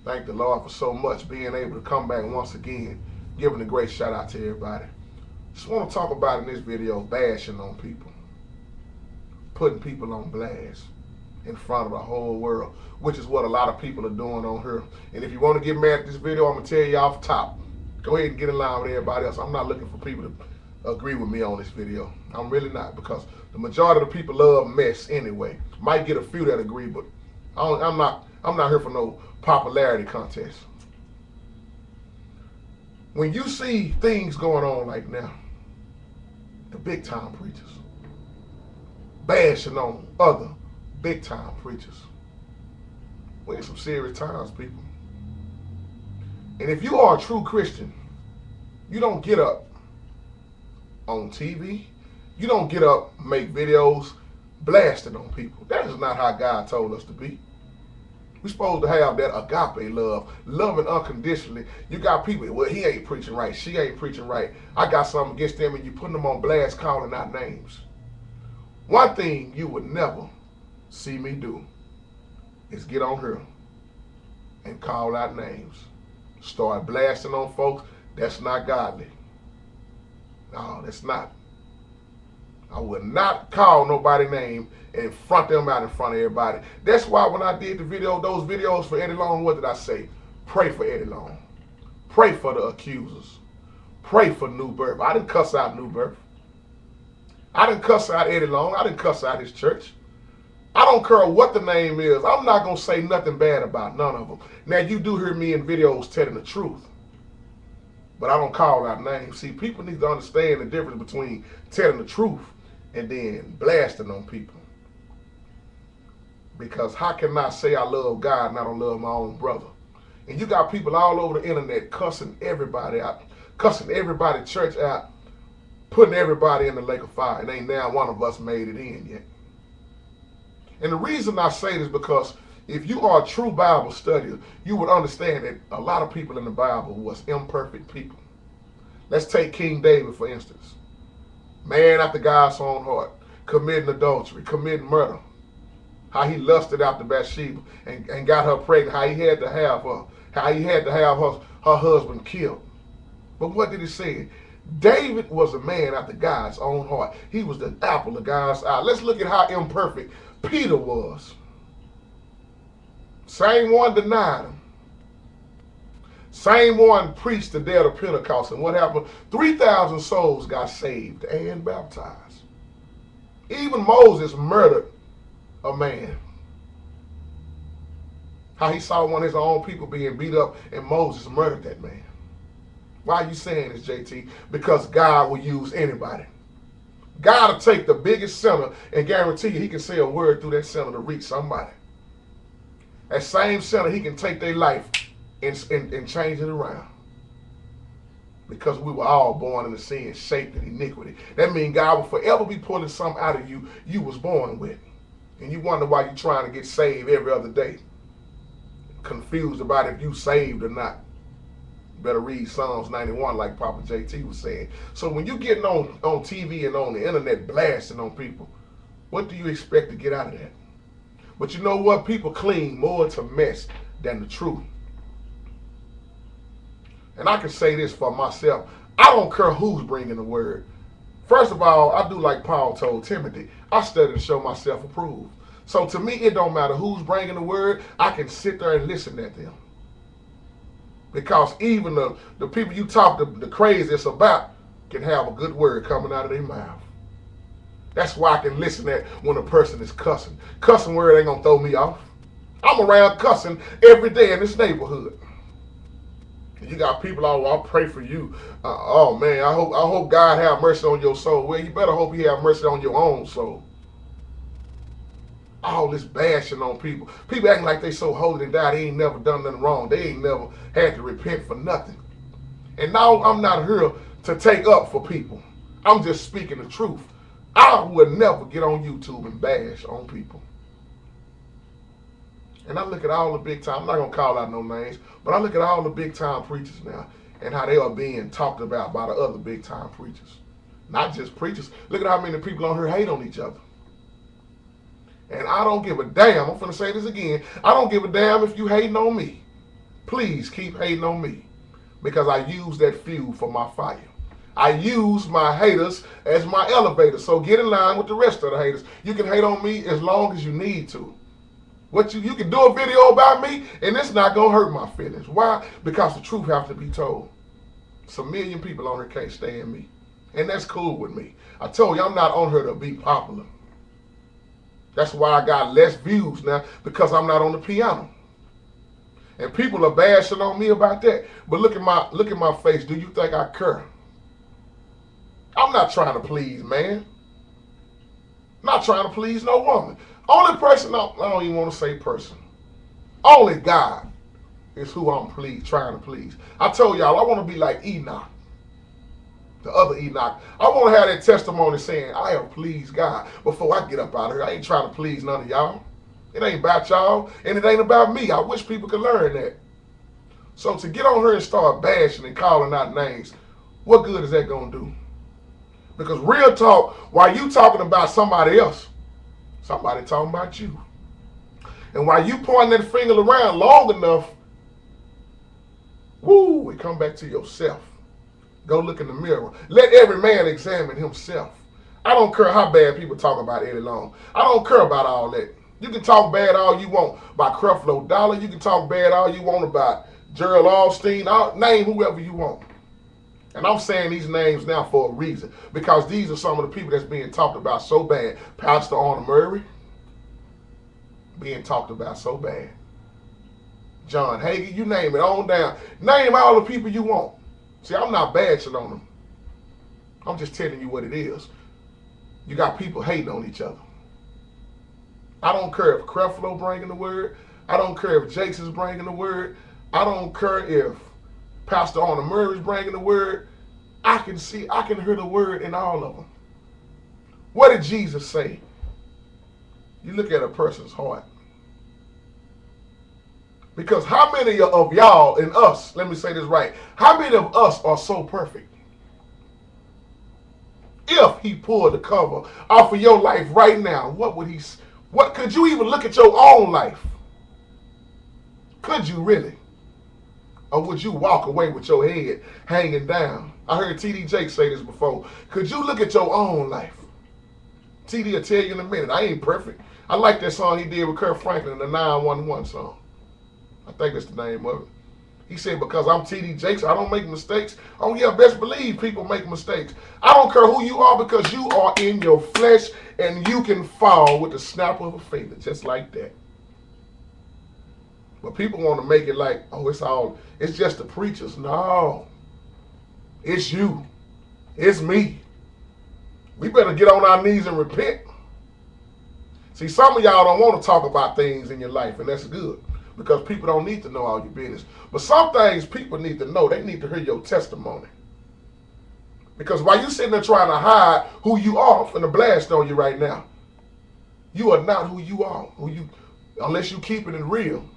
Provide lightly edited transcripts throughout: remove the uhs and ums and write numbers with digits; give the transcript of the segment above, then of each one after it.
Thank the Lord for so much being able to come back once again, giving a great shout out to everybody. Just want to talk about in this video bashing on people, putting people on blast in front of the whole world, which is what a lot of people are doing on here. And if you want to get mad at this video, I'm going to tell you off top, go ahead and get in line with everybody else. I'm not looking for people to agree with me on this video. I'm really not, because the majority of the people love mess anyway. Might get a few that agree, but I'm not here for no popularity contest. When you see things going on like now, the big time preachers bashing on other big time preachers, we're in some serious times, people. And if you are a true Christian, you don't get up on TV, you don't get up, make videos blasting on people. That is not how God told us to be. We're supposed to have that agape love, loving unconditionally. You got people, well, he ain't preaching right, she ain't preaching right, I got something against them, and you putting them on blast, calling out names. One thing you would never see me do is get on here and call out names, start blasting on folks. That's not godly. No, that's not. I would not call nobody name and front them out in front of everybody. That's why when I did those videos for Eddie Long, what did I say? Pray for Eddie Long. Pray for the accusers. Pray for New Birth. I didn't cuss out New Birth. I didn't cuss out Eddie Long. I didn't cuss out his church. I don't care what the name is. I'm not going to say nothing bad about none of them. Now, you do hear me in videos telling the truth, but I don't call out names. See, people need to understand the difference between telling the truth and then blasting on people. Because how can I say I love God and I don't love my own brother? And you got people all over the internet cussing everybody out, cussing everybody church out, putting everybody in the lake of fire, and ain't now one of us made it in yet. And the reason I say this is because if you are a true Bible studier, you would understand that a lot of people in the Bible was imperfect people. Let's take King David, for instance. Man after God's own heart, committing adultery, committing murder. How he lusted after Bathsheba and got her pregnant, how he had to have her husband killed. But what did he say? David was a man after God's own heart. He was the apple of God's eye. Let's look at how imperfect Peter was. Same one denied him. Same one preached the day of Pentecost. And what happened? 3,000 souls got saved and baptized. Even Moses murdered a man. How he saw one of his own people being beat up, and Moses murdered that man. Why are you saying this, JT? Because God will use anybody. God will take the biggest sinner and guarantee you he can say a word through that sinner to reach somebody. That same sinner, he can take their life and change it around. Because we were all born in the sin, shaped in iniquity. That means God will forever be pulling something out of you you was born with. And you wonder why you're trying to get saved every other day. Confused about if you saved or not. You better read Psalms 91 like Papa JT was saying. So when you're getting on TV and on the internet blasting on people, what do you expect to get out of that? But you know what? People cling more to mess than the truth. And I can say this for myself. I don't care who's bringing the word. First of all, I do like Paul told Timothy. I study to show myself approved. So to me, it don't matter who's bringing the word. I can sit there and listen at them. Because even the people you talk the craziest about can have a good word coming out of their mouth. That's why I can listen at when a person is cussing. Cussing word ain't going to throw me off. I'm around cussing every day in this neighborhood. You got people, oh, I'll pray for you. Oh man, I hope God have mercy on your soul. Well, you better hope he have mercy on your own soul. All this bashing on people. People acting like they so holy and die, they ain't never done nothing wrong. They ain't never had to repent for nothing. And now I'm not here to take up for people. I'm just speaking the truth. I would never get on YouTube and bash on people. And I look at all the big time, I'm not going to call out no names, but I look at all the big time preachers now and how they are being talked about by the other big time preachers. Not just preachers. Look at how many people on here hate on each other. And I don't give a damn, I'm finna say this again, I don't give a damn if you hating on me. please keep hating on me, because I use that fuel for my fire. I use my haters as my elevator. So get in line with the rest of the haters. You can hate on me as long as you need to. You can do a video about me and it's not gonna hurt my feelings. Why? Because the truth has to be told. It's a million people on here can't stand me. And that's cool with me. I told you I'm not on here to be popular. That's why I got less views now, because I'm not on the piano. And people are bashing on me about that. But look at my face. Do you think I care? I'm not trying to please, man. Not trying to please no woman. Only person, I don't even want to say person. Only God is who I'm trying to please. I told y'all I want to be like Enoch. The other Enoch. I want to have that testimony saying, I have pleased God before I get up out of here. I ain't trying to please none of y'all. It ain't about y'all, and it ain't about me. I wish people could learn that. So to get on here and start bashing and calling out names, what good is that going to do? Because real talk, while you talking about somebody else, somebody talking about you. And while you pointing that finger around long enough, woo, it come back to yourself. Go look in the mirror. Let every man examine himself. I don't care how bad people talk about Eddie Long. I don't care about all that. You can talk bad all you want about Creflo Dollar. You can talk bad all you want about Gerald Alsteen. Name whoever you want. And I'm saying these names now for a reason, because these are some of the people that's being talked about so bad. Pastor Arnold Murray, being talked about so bad. John Hagee, you name it on down. Name all the people you want. See, I'm not bashing on them. I'm just telling you what it is. You got people hating on each other. I don't care if Creflo bringing the word. I don't care if Jakes is bringing the word. I don't care if Pastor Arnold Murray is bringing the word. I can hear the word in all of them. What did Jesus say? You look at a person's heart. Because how many of y'all and us, let me say this right, how many of us are so perfect? If he pulled the cover off of your life right now, what could you even look at your own life? Could you really? Or would you walk away with your head hanging down? I heard T.D. Jakes say this before. Could you look at your own life? T.D. will tell you in a minute, I ain't perfect. I like that song he did with Kirk Franklin, the 911 song. I think that's the name of it. He said, because I'm T.D. Jakes, I don't make mistakes. Oh yeah, best believe people make mistakes. I don't care who you are, because you are in your flesh and you can fall with the snap of a finger, just like that. But people want to make it like, oh, it's just the preachers. No. It's you. It's me. We better get on our knees and repent. See, some of y'all don't want to talk about things in your life, and that's good, because people don't need to know all your business. But some things people need to know. They need to hear your testimony. Because while you're sitting there trying to hide who you are, I'm finna blast on you right now. You are not who you are, unless you keep it real.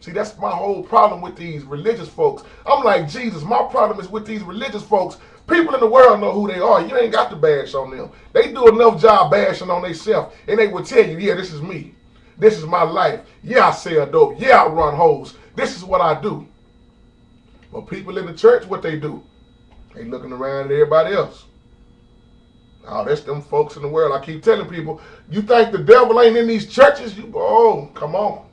See, that's my whole problem with these religious folks. I'm like, Jesus, my problem is with these religious folks. People in the world know who they are. You ain't got to bash on them. They do enough job bashing on themselves, and they will tell you, yeah, this is me. This is my life. Yeah, I sell dope. Yeah, I run hoes. This is what I do. But people in the church, what they do? They looking around at everybody else. Oh, that's them folks in the world. I keep telling people, you think the devil ain't in these churches? Come on.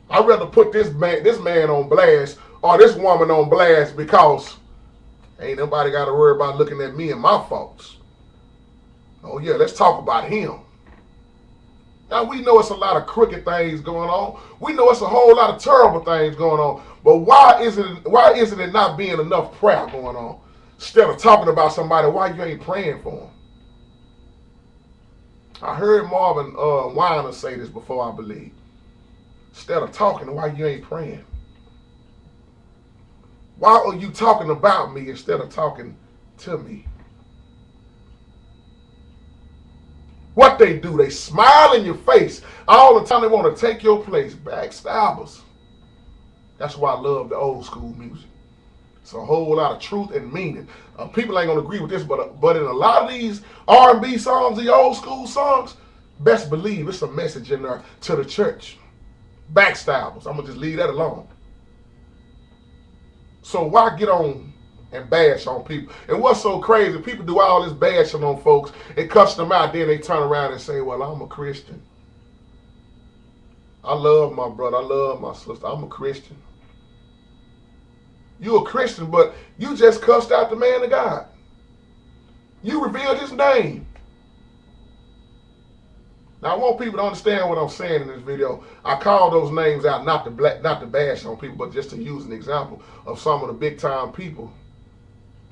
I'd rather put this man on blast or this woman on blast, because ain't nobody got to worry about looking at me and my faults. Oh yeah, let's talk about him. Now we know it's a lot of crooked things going on. We know it's a whole lot of terrible things going on. But why isn't it not being enough prayer going on? Instead of talking about somebody, why you ain't praying for them? I heard Marvin Weiner say this before, I believe. Instead of talking, why you ain't praying? Why are you talking about me instead of talking to me? What they do, they smile in your face all the time. They want to take your place. Backstabbers. That's why I love the old school music. It's a whole lot of truth and meaning. People ain't going to agree with this, but in a lot of these R&B songs, the old school songs, best believe it's a message in there to the church. Backstabbers. I'm going to just leave that alone. So why get on and bash on people? And what's so crazy, people do all this bashing on folks and cuss them out, then they turn around and say, well, I'm a Christian. I love my brother. I love my sister. I'm a Christian. You a Christian, but you just cussed out the man of God. You revealed his name. Now, I want people to understand what I'm saying in this video. I call those names out not to bash on people, but just to use an example of some of the big time people,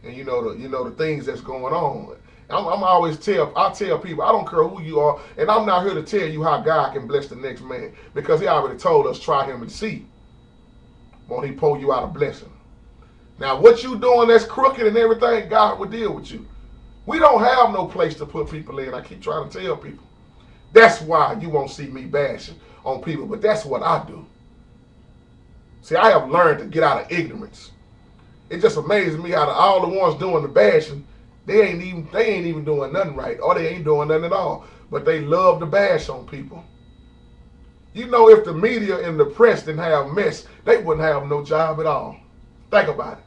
and you know the things that's going on. I tell people, I don't care who you are, and I'm not here to tell you how God can bless the next man, because he already told us, try him and see. Won't he pour you out a blessing? Now, what you doing that's crooked and everything, God will deal with you. We don't have no place to put people in. I keep trying to tell people. That's why you won't see me bashing on people, but that's what I do. See, I have learned to get out of ignorance. It just amazes me how all the ones doing the bashing, they ain't even doing nothing right, or they ain't doing nothing at all. But they love to bash on people. You know, if the media and the press didn't have mess, they wouldn't have no job at all. Think about it.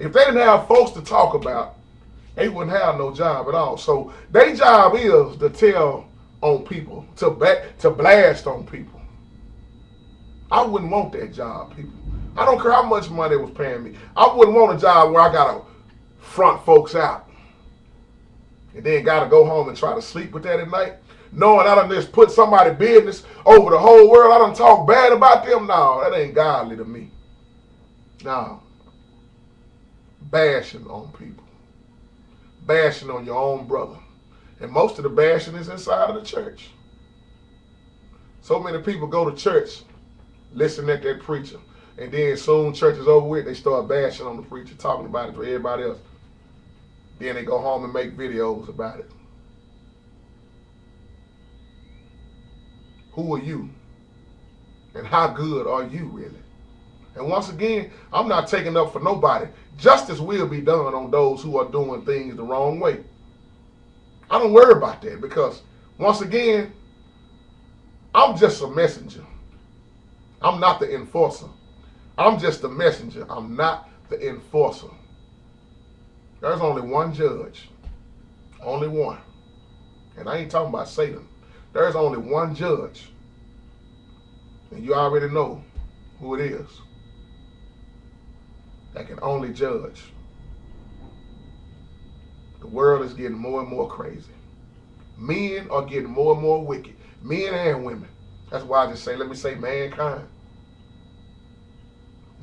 If they didn't have folks to talk about, they wouldn't have no job at all. So their job is to tell on people, to blast on people. I wouldn't want that job, people. I don't care how much money they was paying me. I wouldn't want a job where I gotta front folks out and then gotta go home and try to sleep with that at night, knowing I done just put somebody's business over the whole world. I done talk bad about them. No, that ain't godly to me. No. Bashing on people. Bashing on your own brother. And most of the bashing is inside of the church. So many people go to church, listen at that preacher, and then soon church is over with, they start bashing on the preacher, talking about it to everybody else. Then they go home and make videos about it. Who are you? And how good are you really? And once again, I'm not taking up for nobody. Justice will be done on those who are doing things the wrong way. I don't worry about that, because once again, I'm just a messenger. I'm not the enforcer. I'm just a messenger. I'm not the enforcer. There's only one judge. Only one. And I ain't talking about Satan. There's only one judge. And you already know who it is that can only judge. The world is getting more and more crazy. Men are getting more and more wicked. Men and women. That's why I just say, let me say mankind.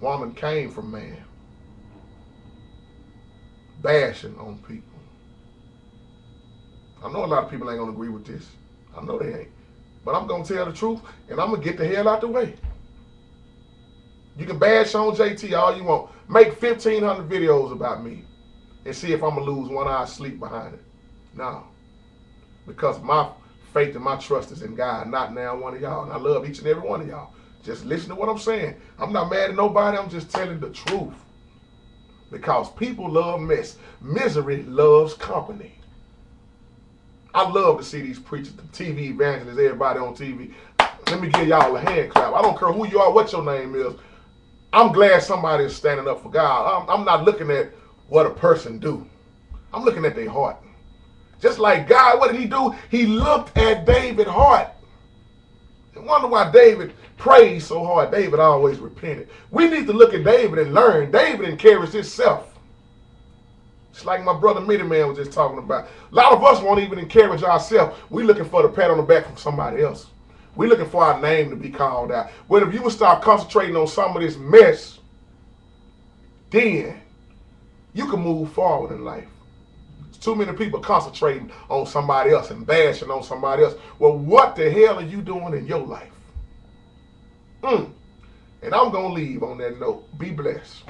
Woman came from man. Bashing on people. I know a lot of people ain't going to agree with this. I know they ain't. But I'm going to tell the truth, and I'm going to get the hell out the way. You can bash on JT all you want. Make 1,500 videos about me and see if I'm going to lose one hour's sleep behind it. No. Because my faith and my trust is in God, not now one of y'all. And I love each and every one of y'all. Just listen to what I'm saying. I'm not mad at nobody. I'm just telling the truth. Because people love mess. Misery loves company. I love to see these preachers, the TV evangelists, everybody on TV. Let me give y'all a hand clap. I don't care who you are, what your name is. I'm glad somebody is standing up for God. I'm not looking at what a person do. I'm looking at their heart. Just like God, what did he do? He looked at David's heart. And wonder why David prayed so hard. David always repented. We need to look at David and learn. David encouraged himself. It's like my brother Mitty Man was just talking about. A lot of us won't even encourage ourselves. We're looking for the pat on the back from somebody else. We're looking for our name to be called out. But if you would start concentrating on some of this mess, then you can move forward in life. Too many people concentrating on somebody else and bashing on somebody else. Well, what the hell are you doing in your life? And I'm going to leave on that note. Be blessed.